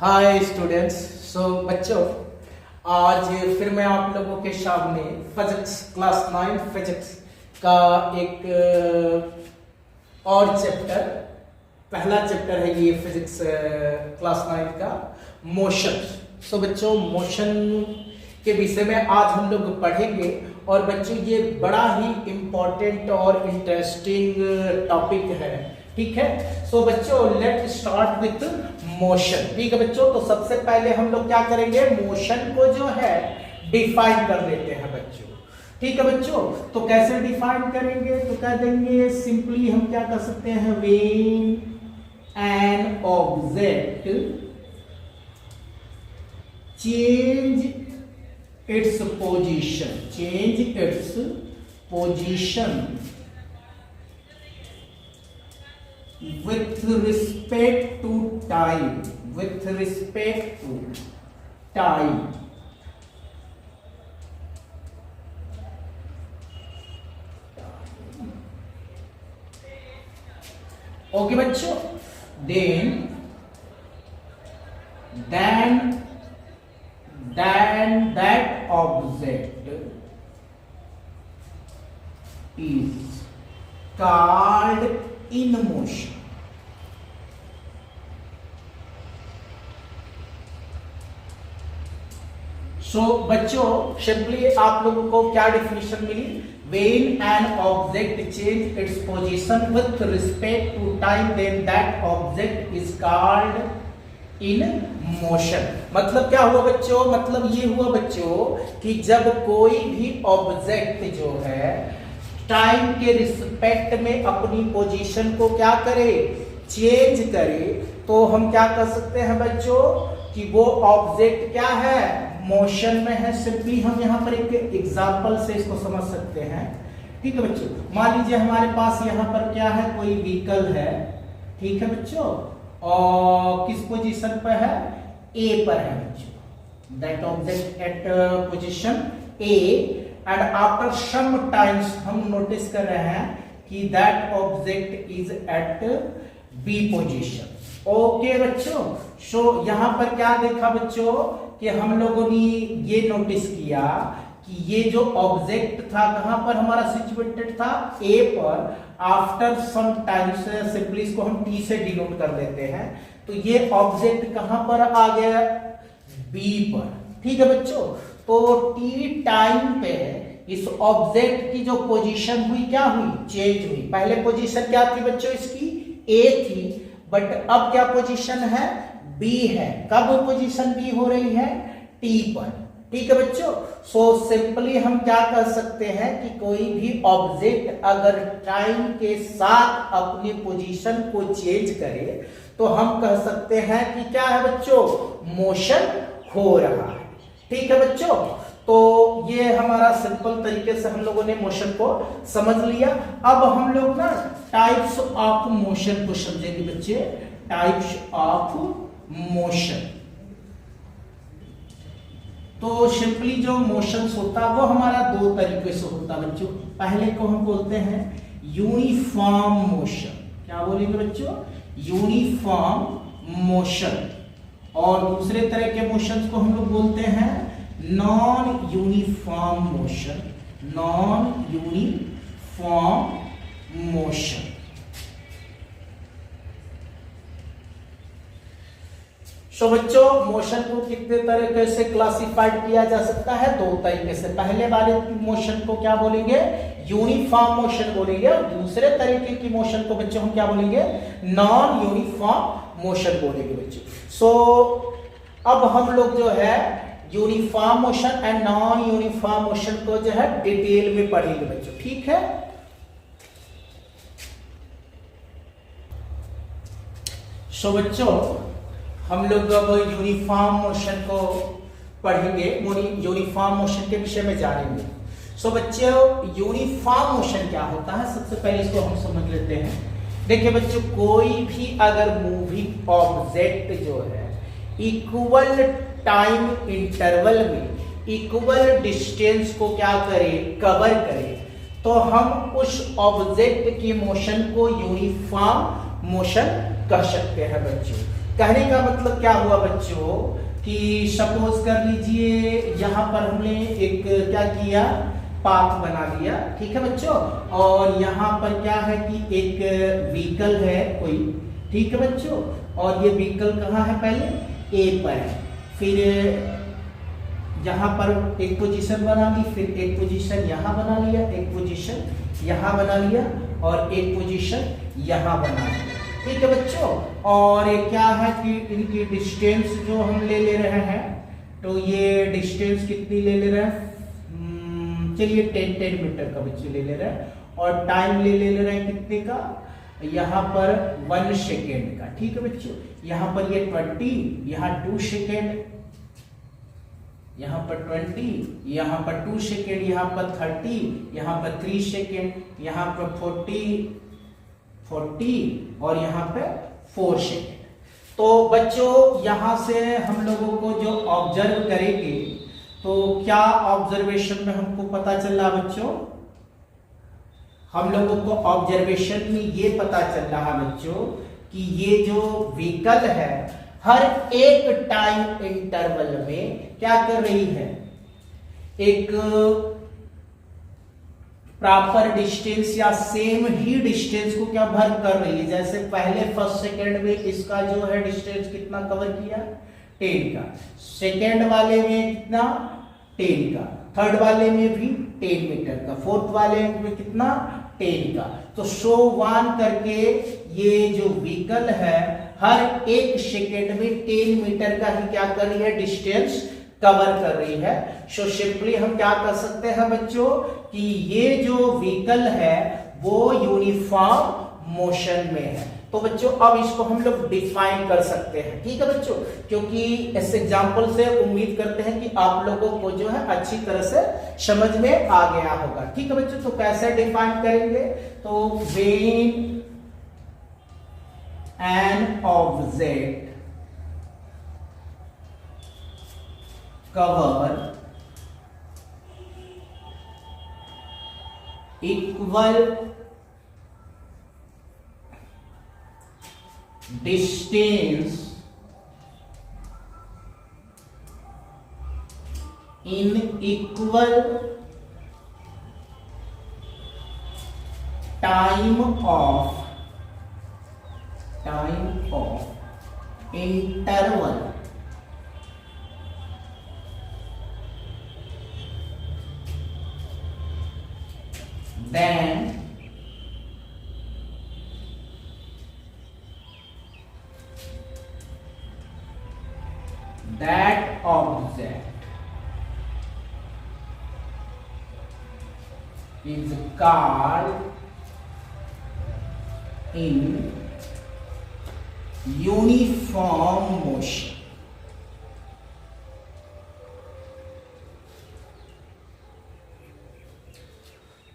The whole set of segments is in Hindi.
Hi students. बच्चों, आज फिर मैं आप लोगों के सामने फिजिक्स क्लास 9 फिजिक्स का एक और चैप्टर, पहला चैप्टर है ये फिजिक्स क्लास 9 का मोशन। बच्चों, मोशन के विषय में आज हम लोग पढ़ेंगे और बच्चों ये बड़ा ही इम्पोर्टेंट और इंटरेस्टिंग टॉपिक है। ठीक है। बच्चों, लेट स्टार्ट विथ मोशन। ठीक है बच्चों, तो सबसे पहले हम लोग क्या करेंगे, मोशन को जो है डिफाइन कर लेते हैं बच्चों। ठीक है बच्चों, तो कैसे डिफाइन करेंगे, तो कह देंगे सिंपली हम क्या कर सकते हैं, when an object change its position with respect to time okay बच्चों, then that object is called in motion। बच्चों, सिंपली आप लोगों को क्या डिफिनेशन मिली, when an object change its position with respect to time then that object is called in motion. मतलब क्या हुआ बच्चों, मतलब ये हुआ बच्चों कि जब कोई भी ऑब्जेक्ट जो है टाइम के रिस्पेक्ट में अपनी पोजीशन को क्या करे, चेंज करे, तो हम क्या कर सकते हैं बच्चों कि वो ऑब्जेक्ट क्या है, मोशन में है। सिंपली हम यहाँ पर एक एग्जांपल से इसको समझ सकते हैं। ठीक है बच्चों, मान लीजिए हमारे पास यहाँ पर क्या है, कोई व्हीकल है। ठीक है बच्चों, और किस पोजीशन पर है, ए पर है बच्चों। That object at position A and after some times हम नोटिस कर रहे हैं कि that object is at B position. Okay बच्चों, यहां पर क्या देखा बच्चों कि हम लोगों ने ये नोटिस किया कि ये जो ऑब्जेक्ट था कहां पर हमारा सिचुएटेड था, ए पर। आफ्टर सम टाइम्स, सिंपली इसको हम टी से डिनोट कर देते हैं, तो ये ऑब्जेक्ट कहां पर आ गया, बी पर। ठीक है बच्चों, तो टी टाइम पे इस ऑब्जेक्ट की जो पोजीशन हुई, क्या हुई, चेंज हुई। पहले पोजीशन क्या थी बच्चों इसकी, ए थी, बट अब क्या पोजीशन है, बी है। कब पोजीशन बी हो रही है, टी पर। ठीक है बच्चों, सिंपली हम क्या कर सकते हैं कि कोई भी ऑब्जेक्ट अगर टाइम के साथ अपनी पोजीशन को चेंज करे तो हम कह सकते हैं कि क्या है बच्चों, मोशन हो रहा है। ठीक है बच्चों, तो ये हमारा सिंपल तरीके से हम लोगों ने मोशन को समझ लिया। अब हम लोग ना टाइप्स ऑफ मोशन को समझेंगे बच्चे, टाइप्स ऑफ मोशन। तो सिंपली जो मोशंस होता है वो हमारा दो तरीके से होता है बच्चों। पहले को हम बोलते हैं यूनिफॉर्म मोशन। क्या बोलेंगे बच्चों, यूनिफॉर्म मोशन। और दूसरे तरह के मोशंस को हम लोग बोलते हैं नॉन यूनिफॉर्म मोशन। बच्चों, मोशन को कितने तरीके से क्लासिफाइड किया जा सकता है, दो तरीके से। पहले वाले मोशन को क्या बोलेंगे, यूनिफॉर्म मोशन बोलेंगे, और दूसरे तरीके की मोशन को बच्चों हम क्या बोलेंगे, नॉन यूनिफॉर्म मोशन बोलेंगे बच्चों। अब हम लोग जो है uniform motion and non uniform motion को जो है डिटेल में पढ़ेंगे बच्चों। ठीक है। बच्चों, हम लोग अब यूनिफॉर्म मोशन को पढ़ेंगे, यूनिफॉर्म मोशन के विषय में जानेंगे। बच्चों, यूनिफॉर्म मोशन क्या होता है, सबसे पहले इसको हम समझ लेते हैं। देखिए बच्चों, कोई भी अगर मूविंग ऑब्जेक्ट जो है इक्वल टाइम इंटरवल में इक्वल डिस्टेंस को क्या करे, कवर करे, तो हम उस ऑब्जेक्ट की मोशन को यूनिफॉर्म मोशन कह सकते हैं बच्चों। कहने का मतलब क्या हुआ बच्चों कि सपोज कर लीजिए यहाँ पर हमने एक क्या किया, पाथ बना लिया, ठीक है बच्चों, और यहाँ पर क्या है कि एक व्हीकल है कोई, ठीक है बच्चों, और ये व्हीकल कहाँ है, पहले ए पर है, फिर यहाँ पर एक पोजीशन बना ली, फिर एक पोजीशन यहाँ बना लिया, एक पोजीशन यहाँ बना लिया और एक पोजीशन यहाँ बना लिया, ठीक है बच्चों। और ये क्या है कि इनकी डिस्टेंस जो हम ले रहे हैं, तो ये डिस्टेंस कितनी ले रहे हैं, चलिए 10 मीटर का बच्चे ले रहे हैं, और टाइम ले रहे हैं कितने का, यहाँ पर 1 सेकेंड का, ठीक है बच्चों। यहाँ पर ये 20, यहाँ 2 सेकेंड, यहाँ पर 20, यहाँ पर 2 सेकेंड, यहाँ पर 30, यहाँ पर 3 सेकेंड, यहाँ पर 40 और यहाँ पे 4 सेकेंड। तो बच्चों यहाँ से हम लोगों को जो ऑब्जर्व करेंगे, तो क्या ऑब्जर्वेशन में हमको पता चल रहा बच्चों, हम लोगों को ऑब्जर्वेशन में ये पता चल रहा बच्चों कि ये जो व्हीकल है हर एक टाइम इंटरवल में क्या कर रही है, एक प्रॉपर डिस्टेंस या सेम ही डिस्टेंस को क्या भर कर रही है। जैसे पहले फर्स्ट सेकेंड में इसका जो है डिस्टेंस कितना कवर किया, 10 का, सेकेंड वाले में कितना, 10 का, थर्ड वाले में भी 10 मीटर का, फोर्थ वाले में कितना, 10 का। तो सो वन करके ये जो व्हीकल है हर एक सेकेंड में 10 मीटर का ही क्या कर रही है, डिस्टेंस कवर कर रही है। सो सिंपली हम क्या कर सकते हैं बच्चों कि ये जो व्हीकल है वो यूनिफॉर्म मोशन में है। तो बच्चों अब इसको हम लोग डिफाइन कर सकते हैं, ठीक है बच्चों, क्योंकि इस एग्जांपल से उम्मीद करते हैं कि आप लोगों को जो है अच्छी तरह से समझ में आ गया होगा, ठीक है बच्चों। तो कैसे डिफाइन करेंगे, तो when an object cover equal distance in equal time of interval, then that object is called in uniform motion।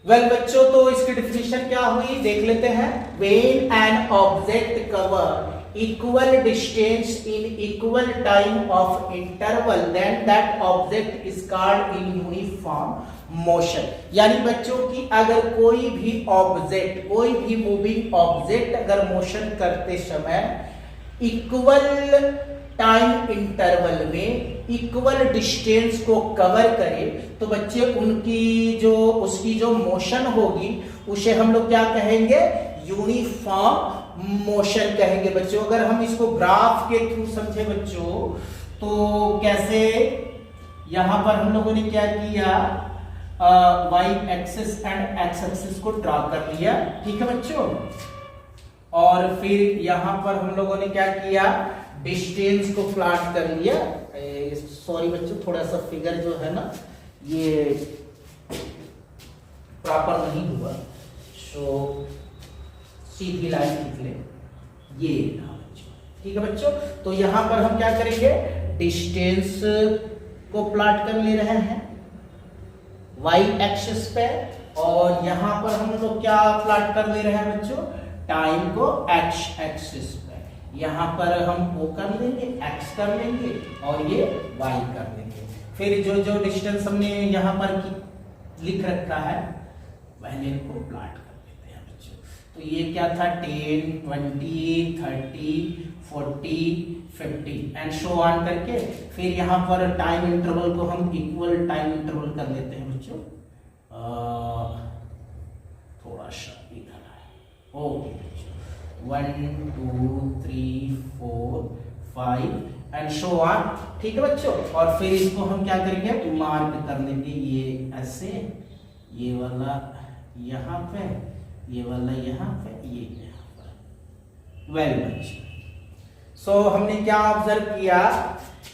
Well बच्चों, तो इसकी डिफिनेशन क्या हुई देख लेते हैं। When an object cover equal distance in equal time of interval then that object is called in uniform motion. यानी बच्चों की अगर कोई भी ऑब्जेक्ट, कोई भी मूविंग ऑब्जेक्ट अगर मोशन करते समय इक्वल टाइम इंटरवल में इक्वल डिस्टेंस को कवर करे, तो बच्चे उसकी जो मोशन होगी उसे हम लोग क्या कहेंगे, यूनिफॉर्म मोशन कहेंगे बच्चों। अगर हम इसको ग्राफ के थ्रू समझे बच्चों, तो कैसे, यहां पर हम लोगों ने क्या किया, y axis and x axis को ड्रॉ कर लिया, ठीक है बच्चों, और फिर यहां पर हम लोगों ने क्या किया, डिस्टेंस को प्लॉट कर लिया। सॉरी बच्चों, थोड़ा सा फिगर जो है ना ये प्रॉपर नहीं हुआ, सो सीधी लाइन खींच ले, ये था बच्चों, ठीक है बच्चों। तो यहां पर हम क्या करेंगे, डिस्टेंस को प्लॉट कर ले रहे हैं y एक्सिस पे, और यहां पर हम लोग क्या प्लॉट कर ले रहे हैं बच्चों, टाइम को x एक्सिस पे। यहां पर हम वो कर लेंगे, x कर लेंगे और ये y कर लेंगे। फिर जो डिस्टेंस हमने यहां पर लिख रखा है पहले इनको प्लॉट कर लेते हैं बच्चों। तो ये क्या था 10, 20, 30, 40, 50 एंड शो ऑन करके फिर यहाँ पर टाइम इंटरवल को हम इक्वल टाइम इंटरवल कर लेते हैं बच्चों। थोड़ा सा इधर है। ओके बच्चों 1, 2, 3, 4, 5 एंड शो ऑन। ठीक है बच्चों, और फिर इसको हम क्या करेंगे मार्क कर लेंगे, ये ऐसे, ये वाला यहाँ पे, ये वाला यहाँ पे, ये यहाँ पर। वेल बच्चों, सो हमने क्या ऑब्जर्व किया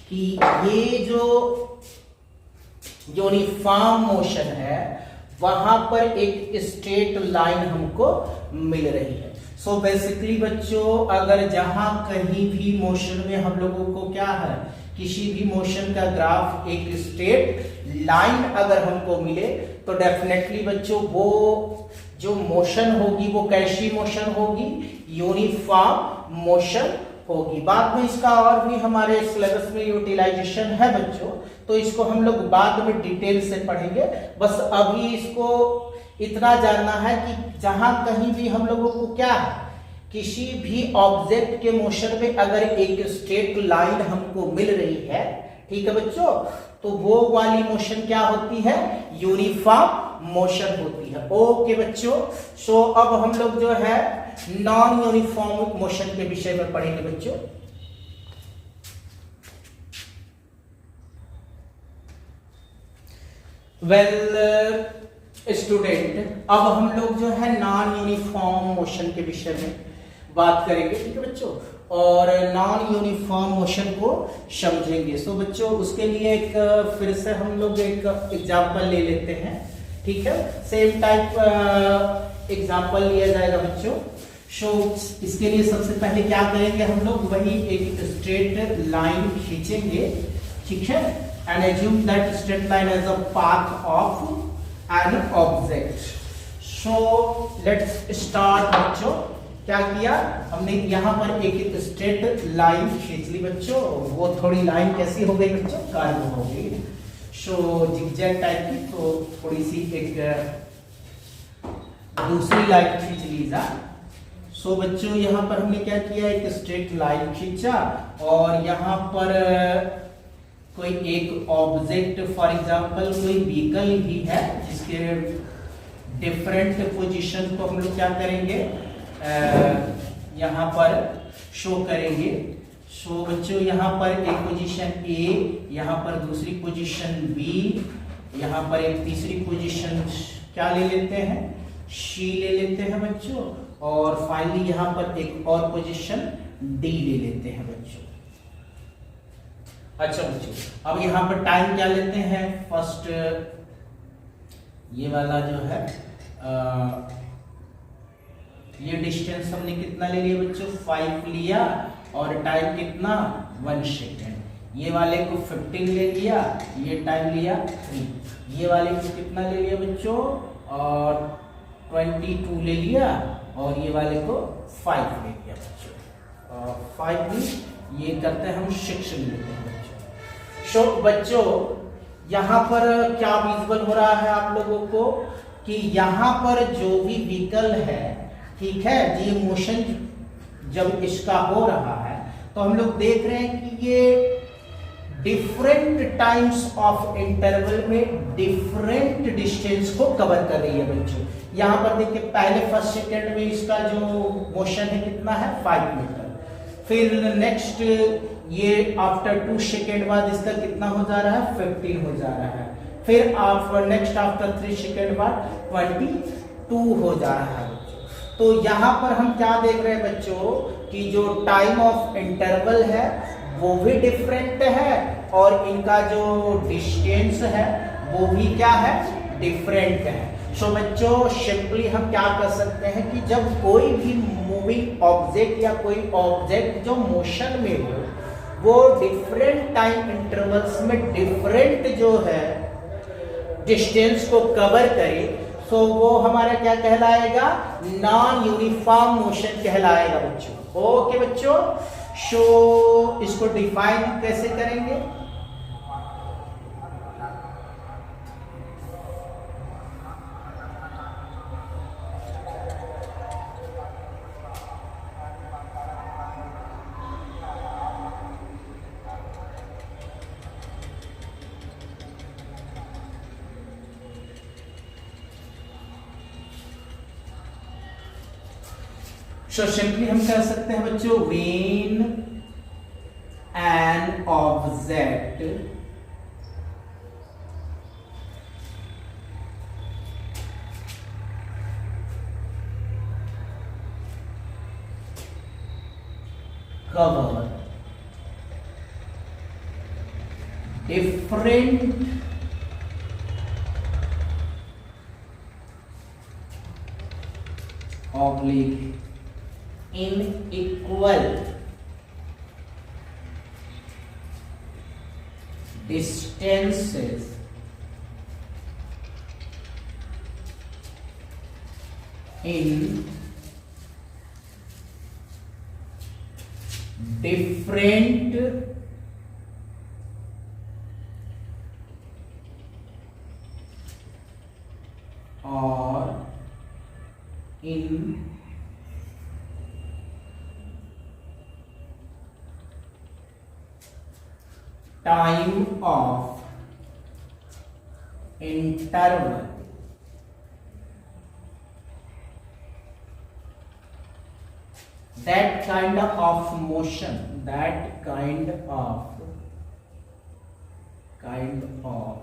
कि ये जो यूनिफॉर्म मोशन है वहां पर एक स्ट्रेट लाइन हमको मिल रही है। सो बेसिकली बच्चों, अगर जहां कहीं भी मोशन में हम लोगों को क्या है, किसी भी मोशन का ग्राफ एक स्ट्रेट लाइन अगर हमको मिले तो डेफिनेटली बच्चों वो जो मोशन होगी वो कैसी मोशन होगी, यूनिफॉर्म मोशन होगी। बाद में इसका और भी हमारे सिलेबस में यूटिलाइजेशन है बच्चों, तो इसको हम लोग बाद में डिटेल से पढ़ेंगे। बस अभी इसको इतना जानना है कि जहां कहीं भी हम लोगों को क्या है, किसी भी ऑब्जेक्ट के मोशन में अगर एक स्ट्रेट लाइन हमको मिल रही है, ठीक है बच्चों, तो वो वाली मोशन क्या होती है, यूनिफॉर्म मोशन होती है। ओके बच्चों, सो अब हम लोग जो है नॉन यूनिफॉर्म मोशन के विषय में पढ़ेंगे बच्चों। वेल स्टूडेंट, अब हम लोग जो है नॉन यूनिफॉर्म मोशन के विषय में बात करेंगे, ठीक है बच्चों, और नॉन यूनिफॉर्म मोशन को समझेंगे। सो बच्चों उसके लिए एक फिर से हम लोग एक एग्जांपल ले लेते हैं, ठीक है, सेम टाइप एग्जांपल लिया जाएगा बच्चों। सो इसके लिए सबसे पहले क्या करेंगे हम लोग, वही एक स्ट्रेट लाइन खींचेंगे, ठीक है, and assume that straight line as a path of an object. So let's start बच्चों। क्या किया हमने, यहां पर एक स्ट्रेट लाइन खींच ली बच्चों। वो थोड़ी लाइन कैसी हो गई बच्चों, कर्व हो गई, सो जिगजैग टाइप की, तो थोड़ी सी एक दूसरी लाइन खींच लीजा। सो बच्चों यहां पर हमने क्या किया, एक स्ट्रेट लाइन खींचा और यहां पर कोई एक ऑब्जेक्ट, फॉर एग्जांपल कोई व्हीकल ही है जिसके डिफरेंट पोजीशन को हम लोग क्या करेंगे, यहाँ पर शो करेंगे। सो बच्चों यहाँ पर एक पोजीशन ए, यहाँ पर दूसरी पोजीशन बी, यहाँ पर एक तीसरी पोजीशन क्या ले लेते हैं, सी ले लेते हैं बच्चों, और फाइनली यहाँ पर एक और पोजीशन डी ले लेते हैं बच्चों। अच्छा बच्चों, अब यहाँ पर टाइम क्या लेते हैं, फर्स्ट ये वाला जो है ये डिस्टेंस हमने कितना ले लिया बच्चों, 5 लिया, और टाइम कितना 1 सेकेंड। ये वाले को 15 ले लिया, ये टाइम लिया 3। ये वाले को कितना ले लिया बच्चों, और 22 ले लिया, और ये वाले को 5 ले लिया बच्चों। 5 भी ये करते हैं हम 6 ले लेते हैं बच्चों। सो बच्चों यहाँ पर क्या विजुअल हो रहा है आप लोगों को, कि यहाँ पर जो भी व्हीकल है, ठीक है, ये मोशन जब इसका हो रहा है तो हम लोग देख रहे हैं कि ये डिफरेंट टाइम्स ऑफ इंटरवल में डिफरेंट डिस्टेंस को कवर कर रही है बच्चों। यहाँ पर देखिए पहले फर्स्ट सेकेंड में इसका जो मोशन है कितना है, 5 मीटर। फिर नेक्स्ट ये आफ्टर 2 सेकेंड बाद इसका कितना हो जा रहा है, 15 हो जा रहा है। फिर नेक्स्ट आफ्टर 3 सेकेंड बाद 22 हो जा रहा है। तो यहाँ पर हम क्या देख रहे हैं बच्चों, कि जो टाइम ऑफ इंटरवल है वो भी डिफरेंट है, और इनका जो डिस्टेंस है वो भी क्या है, डिफरेंट है। सो बच्चों सिंपली हम क्या कर सकते हैं कि जब कोई भी मूविंग ऑब्जेक्ट या कोई ऑब्जेक्ट जो मोशन में हो, वो डिफरेंट टाइम इंटरवल्स में डिफरेंट जो है डिस्टेंस को कवर करे, सो वो हमारा क्या कहलाएगा, नॉन यूनिफॉर्म मोशन कहलाएगा बच्चों। ओके बच्चों, सो इसको डिफाइन कैसे करेंगे, सो सिंपली हम कह सकते हैं बच्चों, when an object cover different oblique unequal distances in different or in time of interval that kind of motion, that kind of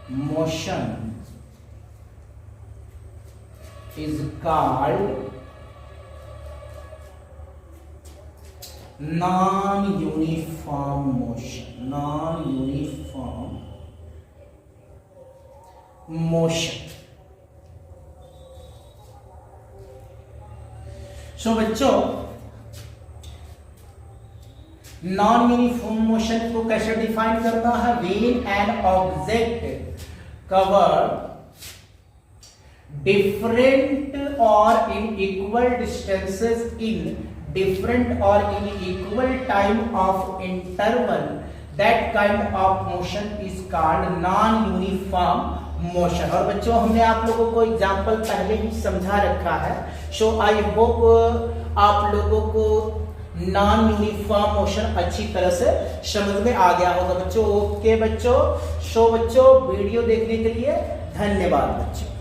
motion is called non-uniform motion. Non-uniform motion. So बच्चों, नॉन यूनिफॉर्म मोशन को कैसे डिफाइन करना है? When an object cover different और in equal distances in different or in equal time of interval, that kind of motion is called non-uniform motion. और बच्चों, हमने आप लोगों को एग्जाम्पल पहले ही समझा रखा है. सो आई होप आप लोगों को नॉन यूनिफॉर्म मोशन अच्छी तरह से समझ में आ गया होगा बच्चों. ओके बच्चों, सो बच्चों वीडियो देखने के लिए धन्यवाद बच्चों.